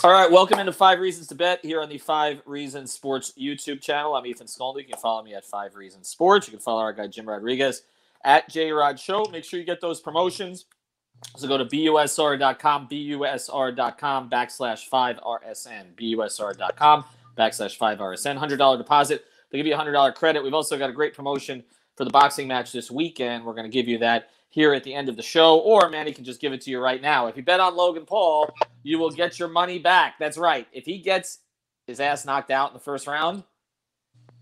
All right, welcome into 5 Reasons to Bet here on the 5 Reasons Sports YouTube channel. I'm Ethan Skolnick. You can follow me at 5 Reasons Sports. You can follow our guy Jim Rodriguez at JRod Show. Make sure you get those promotions. So go to busr.com, busr.com/5RSN, busr.com/5RSN, $100 deposit. They give you a $100 credit. We've also got a great promotion for the boxing match this weekend. We're going to give you that here at the end of the show, or Manny can just give it to you right now. If you bet on Logan Paul, you will get your money back. That's right. If he gets his ass knocked out in the first round,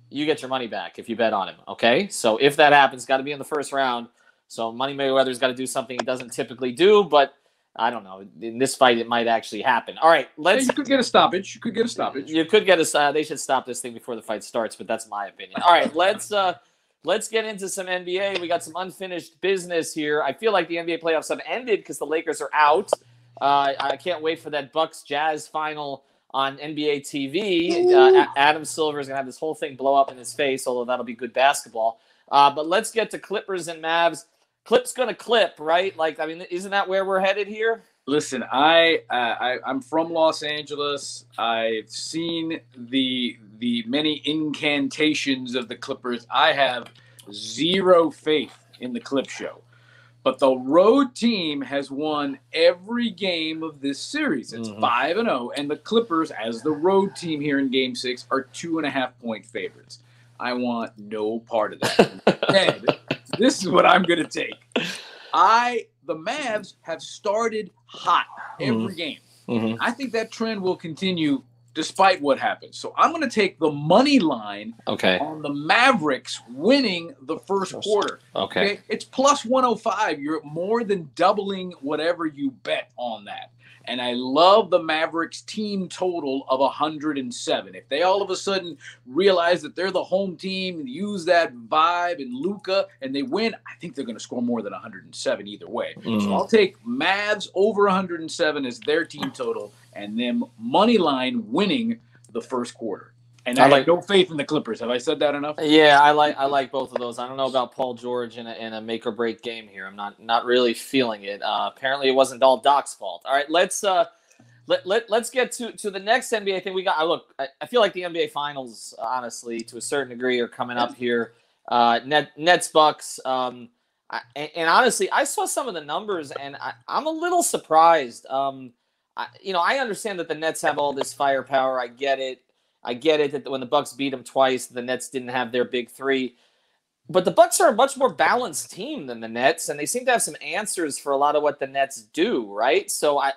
you get your money back if you bet on him, okay? So if that happens, got to be in the first round. So Money Mayweather's got to do something he doesn't typically do, but I don't know. In this fight, it might actually happen. All right, let's. You could get a stoppage. You could get a. They should stop this thing before the fight starts, but that's my opinion. All right, let's get into some NBA. We got some unfinished business here. I feel like the NBA playoffs have ended because the Lakers are out. I can't wait for that Bucks Jazz final on NBA TV. Adam Silver is gonna have this whole thing blow up in his face, although that'll be good basketball. But let's get to Clippers and Mavs. Clip's gonna clip, right? Like, I mean, isn't that where we're headed here? Listen, I'm from Los Angeles. I've seen the many incantations of the Clippers. I have zero faith in the Clip Show. But the road team has won every game of this series. It's 5-0, and the Clippers, as the road team here in Game 6, are 2.5-point favorites. I want no part of that. Instead, this is what I'm going to take. The Mavs have started hot every game. I think that trend will continue despite what happens. So I'm going to take the money line on the Mavericks winning the first quarter. Okay. It's plus 105. You're more than doubling whatever you bet on that. And I love the Mavericks team total of 107. If they all of a sudden realize that they're the home team and use that vibe and Luka and they win, I think they're going to score more than 107 either way. So I'll take Mavs over 107 as their team total and them money line winning the first quarter. And I have no faith in the Clippers. Have I said that enough? Yeah, I like both of those. I don't know about Paul George in a make or break game here. I'm not really feeling it. Apparently, it wasn't all Doc's fault. All right, let's get to the next NBA thing we got. Look, I feel like the NBA Finals, honestly, to a certain degree, are coming up here. Nets Bucks, and honestly, I saw some of the numbers, and I'm a little surprised. I understand that the Nets have all this firepower. I get it that when the Bucks beat them twice, the Nets didn't have their big three. But the Bucks are a much more balanced team than the Nets, and they seem to have some answers for a lot of what the Nets do, right? So I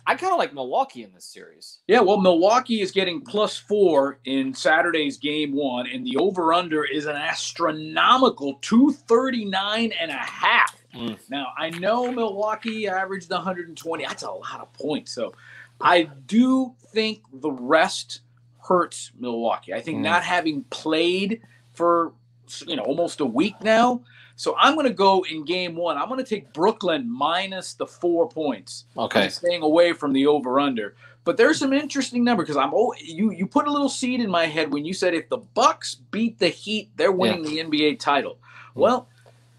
kind of like Milwaukee in this series. Yeah, well, Milwaukee is getting +4 in Saturday's Game 1, and the over-under is an astronomical 239.5. Now, I know Milwaukee averaged 120. That's a lot of points. So I do think the rest hurts Milwaukee. I think not having played for almost a week now. So I'm going to go in Game 1. I'm going to take Brooklyn minus the 4 points. Okay. I'm staying away from the over/under. But there's some interesting number because you put a little seed in my head when you said if the Bucks beat the Heat, they're winning the NBA title. Well,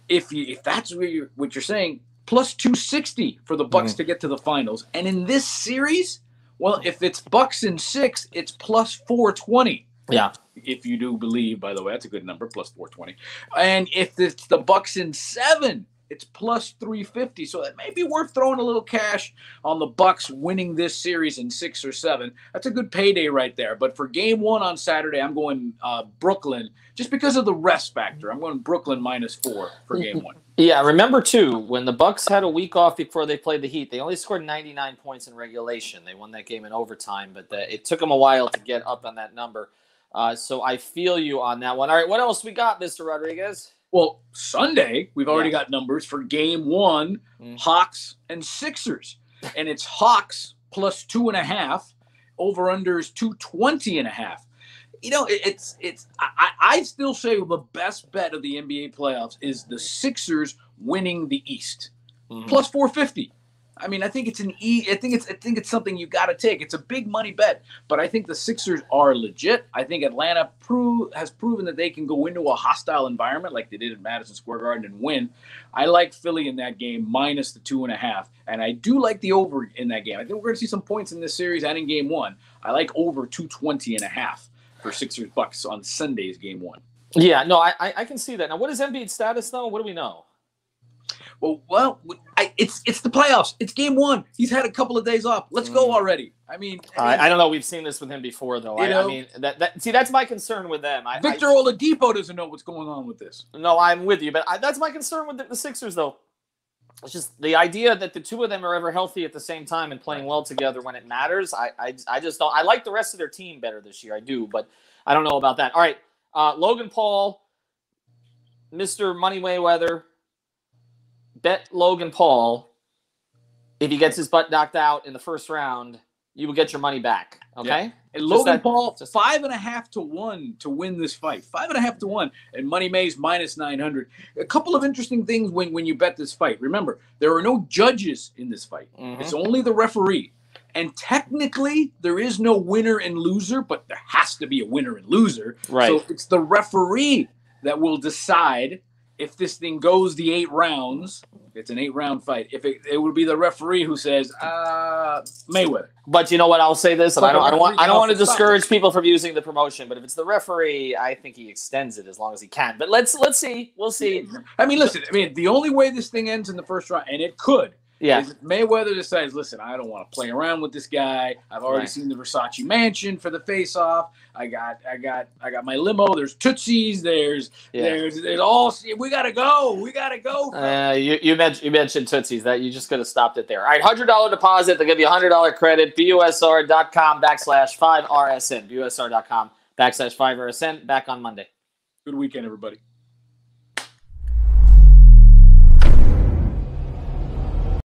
if that's what you're saying, plus 260 for the Bucks to get to the finals. And in this series, well, if it's Bucks in 6, it's plus 420. Yeah. If you do believe, by the way, that's a good number, plus 420. And if it's the Bucks in 7, it's plus 350. So that may be worth throwing a little cash on the Bucks winning this series in 6 or 7. That's a good payday right there. But for Game 1 on Saturday, I'm going Brooklyn just because of the rest factor. I'm going Brooklyn minus 4 for Game 1. Yeah, remember, too, when the Bucks had a week off before they played the Heat, they only scored 99 points in regulation. They won that game in overtime, but it took them a while to get up on that number. So I feel you on that one. All right, what else we got, Mr. Rodriguez? Well, Sunday, we've already got numbers for Game 1, Hawks and Sixers. And it's Hawks plus 2.5, over-unders 220.5. I still say the best bet of the NBA playoffs is the Sixers winning the East. Plus 450. I mean, I think it's I think it's something you got to take. It's a big money bet, but I think the Sixers are legit. I think Atlanta has proven that they can go into a hostile environment like they did at Madison Square Garden and win. I like Philly in that game minus the 2.5, and I do like the over in that game. I think we're going to see some points in this series and in Game 1. I like over 220.5 for Sixers Bucks on Sunday's Game 1. Yeah, no, I can see that. Now, what is Embiid's status though? What do we know? Well, it's the playoffs. It's Game 1. He's had a couple of days off. Let's go already. I mean, I don't know. We've seen this with him before, though. I mean, that's my concern with them. Victor Oladipo doesn't know what's going on with this. No, I'm with you, but that's my concern with the Sixers, though. It's just the idea that the two of them are ever healthy at the same time and playing well together when it matters. I just don't. I like the rest of their team better this year. I do, but I don't know about that. All right, Logan Paul, Mr. Money Mayweather. Bet Logan Paul, if he gets his butt knocked out in the first round, you will get your money back. Okay? Yeah. And Logan Paul, 5.5 to 1 to win this fight. 5.5 to 1. And Money Mays minus 900. A couple of interesting things when you bet this fight. Remember, there are no judges in this fight. Mm-hmm. It's only the referee. And technically, there is no winner and loser, but there has to be a winner and loser. Right. So it's the referee that will decide if this thing goes the 8 rounds. It's an 8-round fight. If it would be the referee who says Mayweather. But you know what? I'll say this, and I don't want to discourage people from using the promotion. But if it's the referee, I think he extends it as long as he can. But let's see. We'll see. I mean, listen. I mean, the only way this thing ends in the first round, and it could. Yeah. Is if Mayweather decides, listen, I don't want to play around with this guy. I've already seen the Versace mansion for the face-off. I got my limo. There's Tootsies. There's all. We gotta go. We gotta go. You mentioned Tootsies. That you just could have stopped it there. All right, $100 deposit. They'll give you a $100 credit. BUSR.com/5RSN. BUSR.com/5RSN. Back on Monday. Good weekend, everybody.